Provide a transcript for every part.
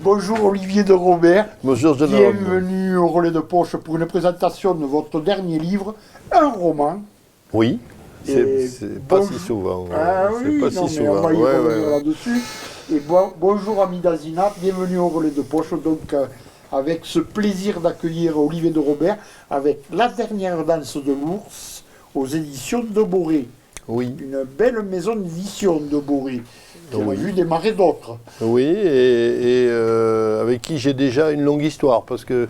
Bonjour Olivier de Robert. Bonjour jeune homme. Bienvenue au Relais de Poche pour une présentation de votre dernier livre, un roman. Oui, Et c'est pas bonjour- si souvent. Ah c'est oui, pas non, si mais on souvent. va y Ouais, revenir ouais. là-dessus. Et bonjour ami Dazina, bienvenue au Relais de Poche. Donc avec ce plaisir d'accueillir Olivier de Robert avec La dernière danse de l'ours aux éditions de Boré. Oui, Une belle maison d'édition de Boré. Qui a Oui. vu démarrer d'autres. oui, et avec qui j'ai déjà une longue histoire, parce que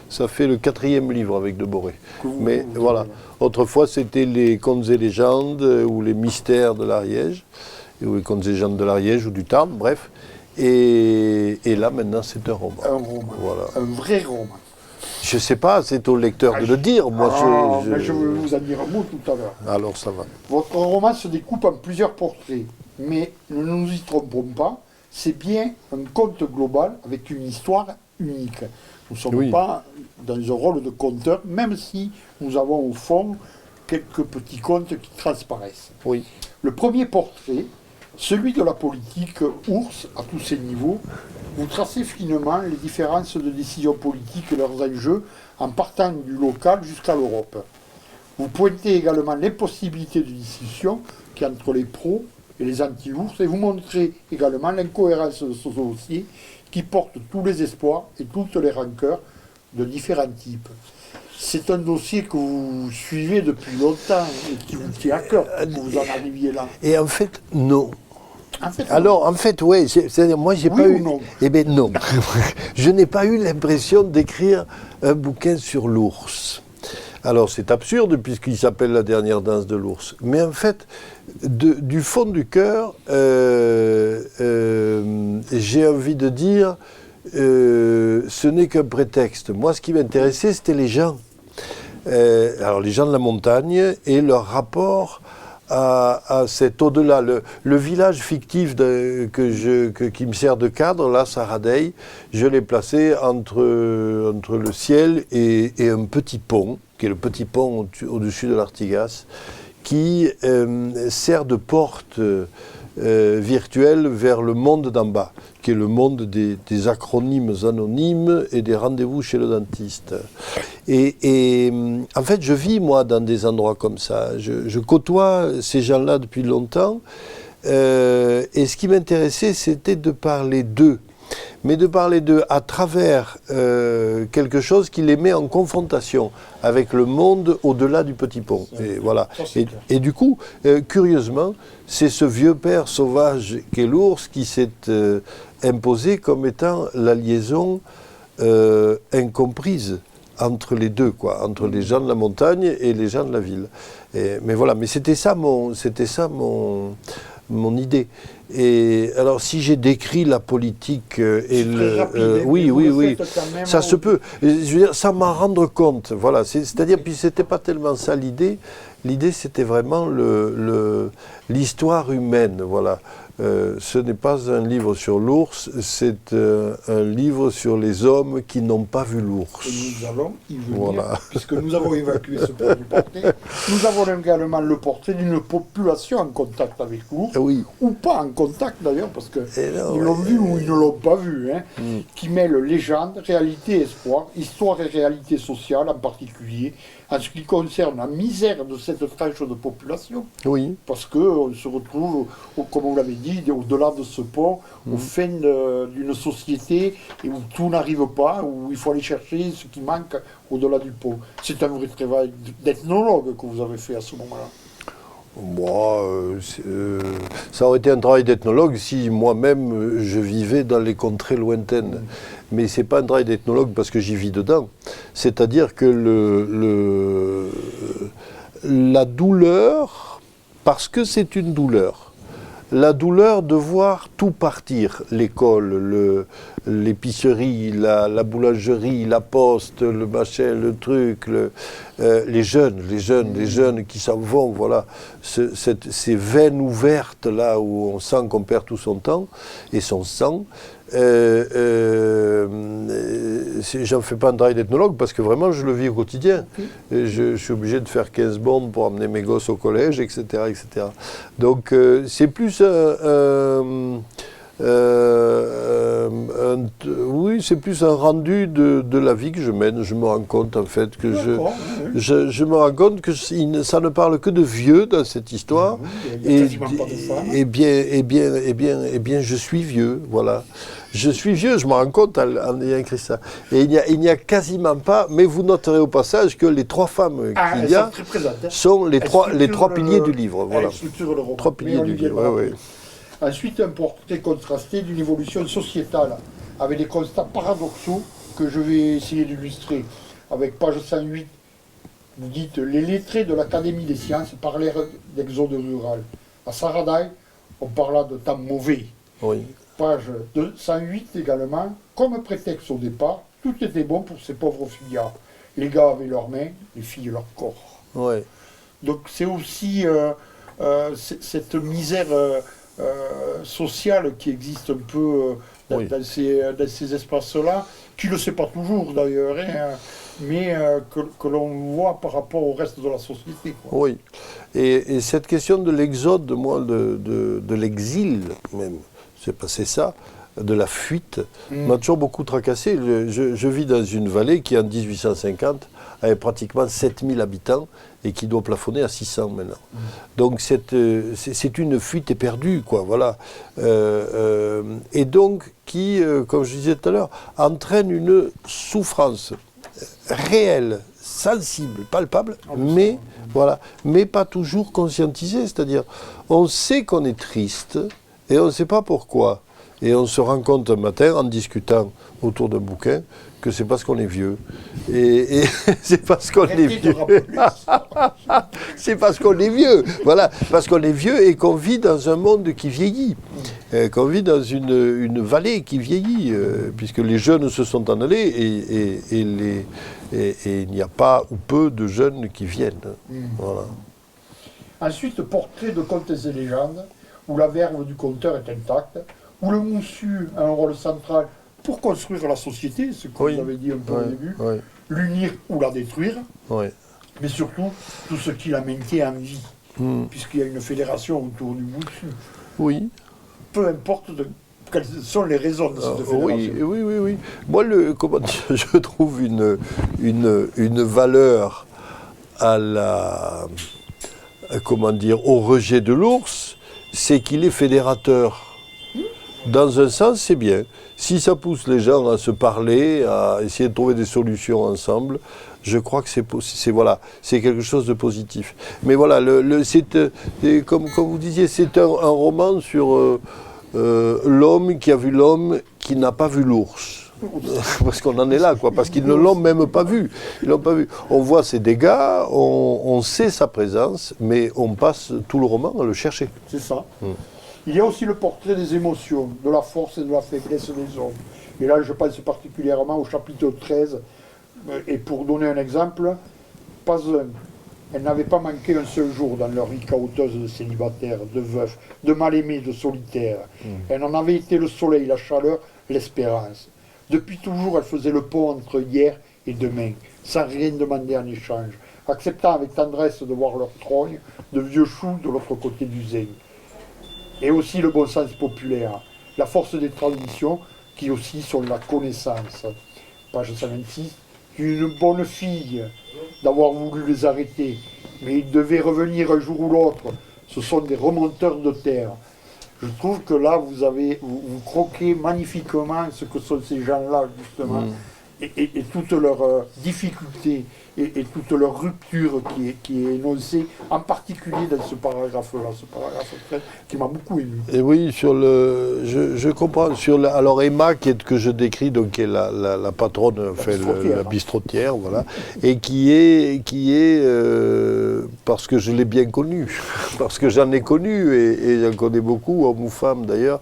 ça fait le 4e livre avec De Boré. Que vous- Mais vous- voilà, autrefois c'était les contes et légendes, ou les mystères de l'Ariège, ou les contes et légendes de l'Ariège, ou du Tarn, bref. Et là maintenant c'est un roman. Un roman. Voilà. Un vrai roman. Je sais pas, c'est au lecteur de le dire. Moi, Mais je vais vous en dire un mot tout à l'heure. Alors ça va. Votre roman se découpe en plusieurs portraits, mais ne nous y trompons pas, c'est bien un conte global avec une histoire unique. Nous ne sommes Oui. pas dans un rôle de conteur, même si nous avons au fond quelques petits contes qui transparaissent. Oui. Le premier portrait, celui de la politique ours à tous ses niveaux, vous tracez finement les différences de décision politique et leurs enjeux en partant du local jusqu'à l'Europe. Vous pointez également l'impossibilité de discussion qui est entre les pros et les anti-ours et vous montrez également l'incohérence de ce dossier qui porte tous les espoirs et toutes les rancœurs de différents types. C'est un dossier que vous suivez depuis longtemps et qui vous tient à cœur pour que vous en arriviez là. Et en fait, non. En fait, Alors, en fait, oui, c'est-à-dire, moi, j'ai Oui pas ou eu. non Eh bien, non. Je n'ai pas eu l'impression d'écrire un bouquin sur l'ours. Alors, c'est absurde, puisqu'il s'appelle La dernière danse de l'ours. Mais en fait, du fond du cœur, j'ai envie de dire, ce n'est qu'un prétexte. Moi, ce qui m'intéressait, c'était les gens. Alors, les gens de la montagne et leur rapport à cet au-delà. Le village fictif qui me sert de cadre, là, Saradei, je l'ai placé entre le ciel et un petit pont, qui est le petit pont au-dessus de l'Artigas, qui sert de porte virtuelle vers le monde d'en bas, qui est le monde des acronymes anonymes et des rendez-vous chez le dentiste. Et en fait, je vis, moi, dans des endroits comme ça. Je côtoie ces gens-là depuis longtemps. Et ce qui m'intéressait, c'était de parler d'eux. Mais de parler d'eux à travers quelque chose qui les met en confrontation avec le monde au-delà du petit pont. Et voilà. Et du coup, curieusement, c'est ce vieux père sauvage qu'est l'ours qui s'est imposé comme étant la liaison incomprise entre les deux, quoi, entre les gens de la montagne et les gens de la ville. Mais voilà, mais c'était ça mon idée. Et alors, si j'ai décrit la politique et oui, ça se peut. Je veux dire, sans m'en rendre compte. Voilà, c'est-à-dire, puis c'était pas tellement ça l'idée. L'idée, c'était vraiment l'histoire humaine. Voilà. Ce n'est pas un livre sur l'ours, c'est un livre sur les hommes qui n'ont pas vu l'ours. Et nous allons y venir, Voilà. puisque nous avons évacué ce premier portrait. Nous avons également le portrait d'une population en contact avec l'ours, Oui. ou pas en contact d'ailleurs, parce qu'ils non, l'ont vu ou ils ne l'ont pas vu, hein, Mm. qui mêle légende, réalité et espoir, histoire et réalité sociale en particulier, en ce qui concerne la misère de cette tranche de population, Oui. parce qu'on se retrouve, comme vous l'avez dit, au-delà de ce pont, au fin d'une société et où tout n'arrive pas, où il faut aller chercher ce qui manque au-delà du pont. C'est un vrai travail d'ethnologue que vous avez fait à ce moment-là. Moi, ça aurait été un travail d'ethnologue si moi-même je vivais dans les contrées lointaines. Mais c'est pas un travail d'ethnologue parce que j'y vis dedans. C'est-à-dire que la douleur, parce que c'est une douleur, la douleur de voir tout partir, l'école, l'épicerie, la boulangerie, la poste, le machin, le truc, les jeunes qui s'en vont, voilà, ces veines ouvertes là où on sent qu'on perd tout son temps et son sang. J'en fais pas un travail d'ethnologue parce que vraiment je le vis au quotidien. Et je suis obligé de faire 15 bornes pour emmener mes gosses au collège, etc. etc. Donc c'est plus un oui, c'est plus un rendu de la vie que je mène. Je me rends compte en fait que je me rends compte que ça ne parle que de vieux dans cette histoire. Il n'y a quasiment pas de femmes. Et bien, je suis vieux, voilà. Je suis vieux, je me rends compte en ayant écrit ça. Et il n'y a quasiment pas, mais vous noterez au passage que les 3 femmes qu'il y a sont les trois piliers du livre. Voilà. Le 3 piliers du livre, oui. Ensuite, un portrait contrasté d'une évolution sociétale, avec des constats paradoxaux que je vais essayer d'illustrer. Avec page 108, vous dites « Les lettrés de l'Académie des sciences parlèrent d'exode rural ». À Saradaï, on parla de temps mauvais. Oui. Page 108 également, comme prétexte au départ, tout était bon pour ces pauvres fillards. Les gars avaient leurs mains, les filles leur corps. Oui. Donc c'est aussi cette misère sociale qui existe un peu dans ces espaces-là, qui ne le sait pas toujours d'ailleurs, hein, mais que l'on voit par rapport au reste de la société, quoi. Oui. Et cette question de l'exode, moi, de l'exil même, c'est ça, de la fuite, m'a toujours beaucoup tracassé. Je vis dans une vallée qui, en 1850, avait pratiquement 7000 habitants et qui doit plafonner à 600 maintenant. Donc c'est une fuite éperdue, quoi, voilà. Et donc qui, comme je disais tout à l'heure, entraîne une souffrance réelle, sensible, palpable, mais voilà, mais pas toujours conscientisée. C'est-à-dire, on sait qu'on est triste et on ne sait pas pourquoi. Et on se rend compte un matin, en discutant autour d'un bouquin, que c'est parce qu'on est vieux. Et c'est parce qu'on est vieux. C'est parce qu'on est vieux. Voilà, parce qu'on est vieux et qu'on vit dans un monde qui vieillit. Qu'on vit dans une vallée qui vieillit, puisque les jeunes se sont en allés et il n'y a pas ou peu de jeunes qui viennent. Voilà. Ensuite, portrait de contes et légendes, où la verve du conteur est intacte, où le moussu a un rôle central pour construire la société, ce que vous avez dit un peu au début, l'unir ou la détruire, mais surtout tout ce qui la maintient en vie, puisqu'il y a une fédération autour du moussu. Oui. Peu importe quelles sont les raisons de cette fédération. Oui. Moi, je trouve une valeur à au rejet de l'ours, c'est qu'il est fédérateur. Dans un sens, c'est bien. Si ça pousse les gens à se parler, à essayer de trouver des solutions ensemble, je crois que c'est quelque chose de positif. Mais voilà, comme vous disiez, c'est un roman sur l'homme qui a vu l'homme qui n'a pas vu l'ours. Parce qu'on en est là, quoi. Parce qu'ils ne l'ont même pas vu. Ils l'ont pas vu. On voit ses dégâts, on sait sa présence, mais on passe tout le roman à le chercher. C'est ça. Il y a aussi le portrait des émotions, de la force et de la faiblesse des hommes. Et là, je pense particulièrement au chapitre 13. Et pour donner un exemple, pas un. Elles n'avaient pas manqué un seul jour dans leur vie caoteuse de célibataires, de veufs, de mal-aimés, de solitaires. Elles en avaient été le soleil, la chaleur, l'espérance. Depuis toujours, elles faisaient le pont entre hier et demain, sans rien demander en échange, acceptant avec tendresse de voir leur trogne de vieux choux de l'autre côté du Zé. Et aussi le bon sens populaire, la force des traditions qui aussi sont la connaissance. Page 126, une bonne fille d'avoir voulu les arrêter, mais ils devaient revenir un jour ou l'autre. Ce sont des remonteurs de terre. Je trouve que là, vous croquez magnifiquement ce que sont ces gens-là, justement, et toutes leurs difficultés et toute leur rupture qui est énoncée, en particulier dans ce paragraphe-là, ce paragraphe 13, qui m'a beaucoup ému. Et oui, je comprends. Alors Emma, que je décris, donc, qui est la patronne, la bistrotière, voilà, et qui est parce que je l'ai bien connue, parce que j'en ai connu, et j'en connais beaucoup, hommes ou femmes d'ailleurs,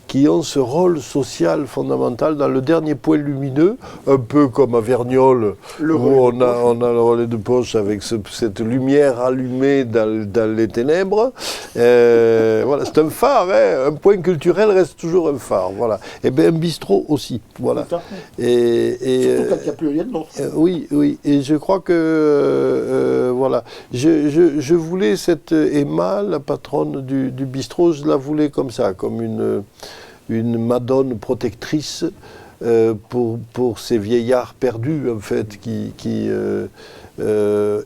qui ont ce rôle social fondamental dans le dernier point lumineux, un peu comme à Verniolle, où on a le relais de poche avec cette lumière allumée dans les ténèbres. Voilà, c'est un phare, hein, un point culturel reste toujours un phare. Voilà. Et bien un bistrot aussi. Voilà. Surtout quand il n'y a plus rien d'autre. Oui, et je crois que voilà. Je voulais cette Emma, la patronne du bistrot, je la voulais comme ça, comme une madone protectrice pour ces vieillards perdus, en fait, qui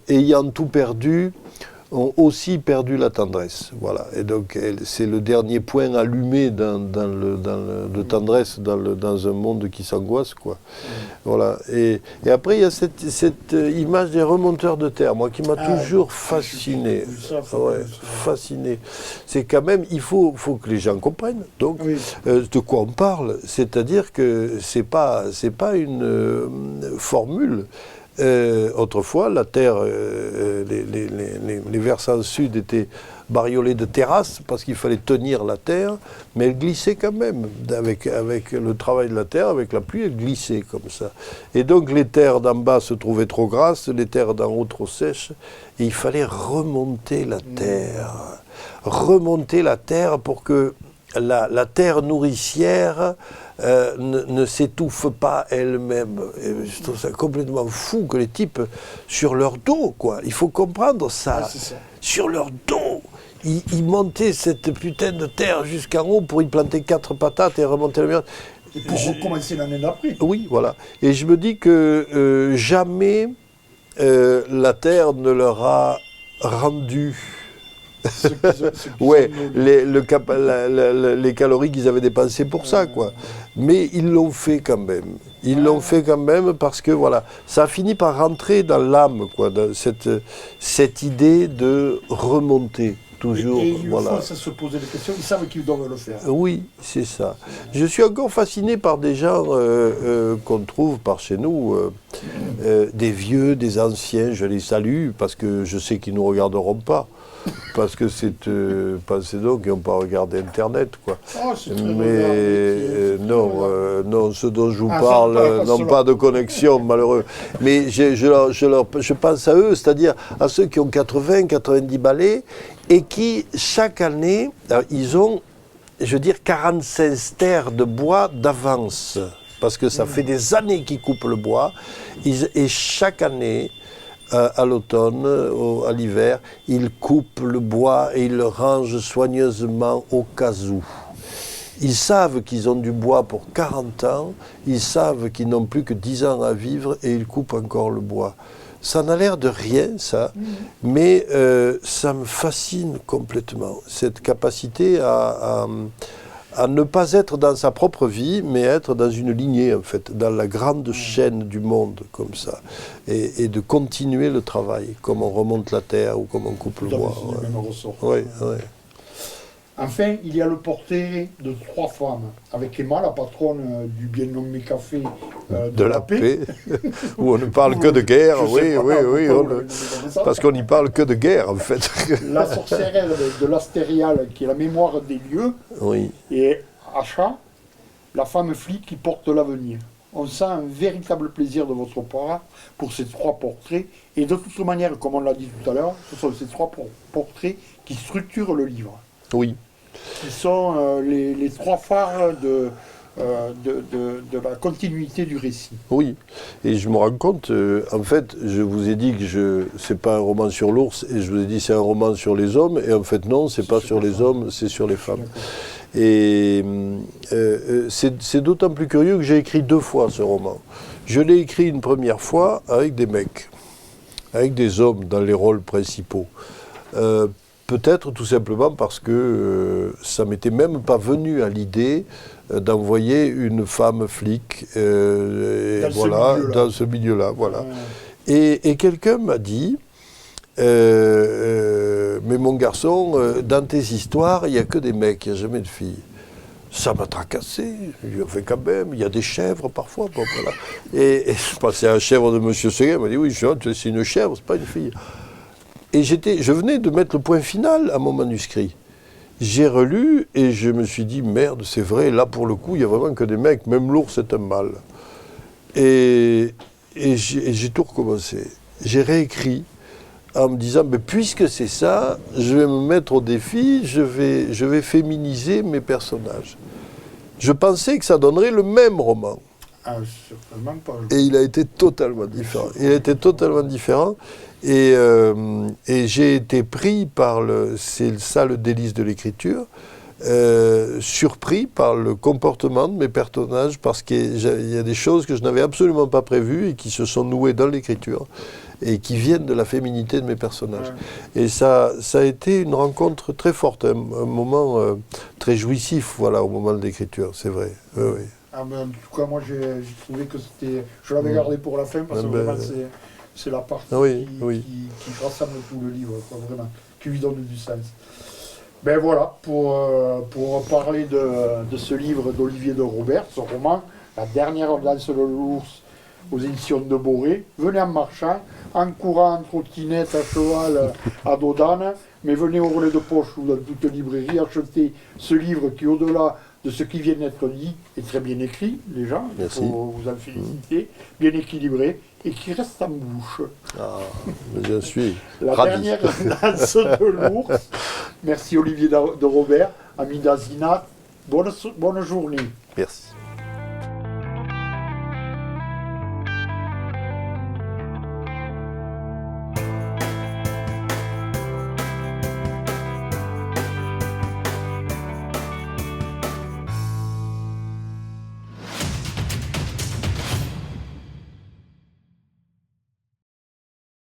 ayant tout perdu, ont aussi perdu la tendresse. Voilà. Et donc, c'est le dernier point allumé de tendresse dans un monde qui s'angoisse, quoi. Voilà. Et après, il y a cette image des remonteurs de terre, moi, qui m'a toujours fasciné. Fasciné. C'est quand même, il faut que les gens comprennent. Donc, de quoi on parle. C'est-à-dire que c'est pas une formule. Autrefois, la terre, les versants sud étaient bariolés de terrasses parce qu'il fallait tenir la terre, mais elle glissait quand même. Avec le travail de la terre, avec la pluie, elle glissait comme ça. Et donc les terres d'en bas se trouvaient trop grasses, les terres d'en haut trop sèches, et il fallait remonter la terre. Remonter la terre pour que la terre nourricière ne s'étouffe pas elle-même. Et je trouve ça complètement fou que les types, sur leur dos, quoi, il faut comprendre ça, sur leur dos, ils montaient cette putain de terre jusqu'en haut pour y planter 4 patates et remonter la merde. Et pour recommencer l'année d'après. Oui, voilà. Et je me dis que jamais la terre ne leur a rendu les calories qu'ils avaient dépensées pour ça, quoi. Mais ils l'ont fait quand même. Ils l'ont fait quand même parce que, voilà, ça a fini par rentrer dans l'âme, quoi, dans cette idée de remonter. Toujours, et une fois ça se posait des questions, ils savent qu'ils doivent le faire. Oui, c'est ça. Je suis encore fasciné par des gens qu'on trouve par chez nous, des vieux, des anciens, je les salue, parce que je sais qu'ils ne nous regarderont pas. Parce que pensez donc qu'ils n'ont pas regardé Internet, quoi. Oh, mais non, ceux dont je vous parle n'ont pas de connexion, malheureux. Mais je pense à eux, c'est-à-dire à ceux qui ont 80, 90 balais, et qui, chaque année, ils ont, je veux dire, 45 stères de bois d'avance. Parce que ça fait des années qu'ils coupent le bois, et chaque année, à l'automne, à l'hiver, ils coupent le bois et ils le rangent soigneusement au cas où. Ils savent qu'ils ont du bois pour 40 ans, ils savent qu'ils n'ont plus que 10 ans à vivre et ils coupent encore le bois. Ça n'a l'air de rien, ça, mais ça me fascine complètement, cette capacité à ne pas être dans sa propre vie, mais être dans une lignée, en fait, dans la grande chaîne du monde, comme ça, et de continuer le travail, comme on remonte la terre ou comme on coupe le bois. Oui. Enfin, il y a le portrait de 3 femmes, avec Emma, la patronne du bien nommé café de la paix. Où on ne parle que de guerre, parce qu'on n'y parle que de guerre, en fait. La sorcière de l'Astérial, qui est la mémoire des lieux, et Acha, la femme flic qui porte l'avenir. On sent un véritable plaisir de votre part pour ces 3 portraits, et de toute manière, comme on l'a dit tout à l'heure, ce sont ces 3 portraits qui structurent le livre. Oui. Qui sont les 3 phares de la continuité du récit. Oui, et je me rends compte, en fait, je vous ai dit que c'est pas un roman sur l'ours, et je vous ai dit c'est un roman sur les hommes, et en fait non, c'est pas sur les hommes, c'est sur les femmes. Et c'est d'autant plus curieux que j'ai écrit 2 fois ce roman. Je l'ai écrit une première fois avec des mecs, avec des hommes dans les rôles principaux. Peut-être tout simplement parce que ça m'était même pas venu à l'idée d'envoyer une femme flic dans ce milieu-là. Voilà. Et quelqu'un m'a dit, mais mon garçon, dans tes histoires, il n'y a que des mecs, il n'y a jamais de filles. Ça m'a tracassé, je fais quand même, il y a des chèvres parfois. Bon, voilà. Et je pensais à la chèvre de M. Seguin, il m'a dit oui, c'est une chèvre, c'est pas une fille. Et je venais de mettre le point final à mon manuscrit. J'ai relu et je me suis dit, merde, c'est vrai, là pour le coup, il n'y a vraiment que des mecs, même l'ours est un mâle. Et j'ai tout recommencé. J'ai réécrit en me disant, mais puisque c'est ça, je vais me mettre au défi, je vais féminiser mes personnages. Je pensais que ça donnerait le même roman. Ah, certainement pas. Et il a été totalement différent. Et j'ai été pris par c'est ça le délice de l'écriture, surpris par le comportement de mes personnages, parce qu'il y a des choses que je n'avais absolument pas prévues et qui se sont nouées dans l'écriture et qui viennent de la féminité de mes personnages. Ouais. Et ça a été une rencontre très forte, un moment très jouissif, voilà, au moment de l'écriture, c'est vrai. Oui. Ah ben, en tout cas, moi, j'ai trouvé que c'était... Je l'avais gardé pour la fin, parce que vraiment, c'est la partie qui rassemble tout le livre, quoi, vraiment, qui lui donne du sens. Ben voilà, pour parler de ce livre d'Olivier de Robert, ce roman, La dernière danse de l'ours, aux éditions de Boré. Venez en marchant, en courant, en trottinette, à cheval, à dos d'âne, mais venez au relais de poche ou dans toute librairie acheter ce livre qui, au-delà de ce qui vient d'être dit, est très bien écrit, les gens, il faut vous en féliciter, bien équilibré, et qui reste en bouche. Ah, je suis La ravi. Dernière danse de l'ours. Merci Olivier de Robert, ami d'Azinat. Bonne journée. Merci.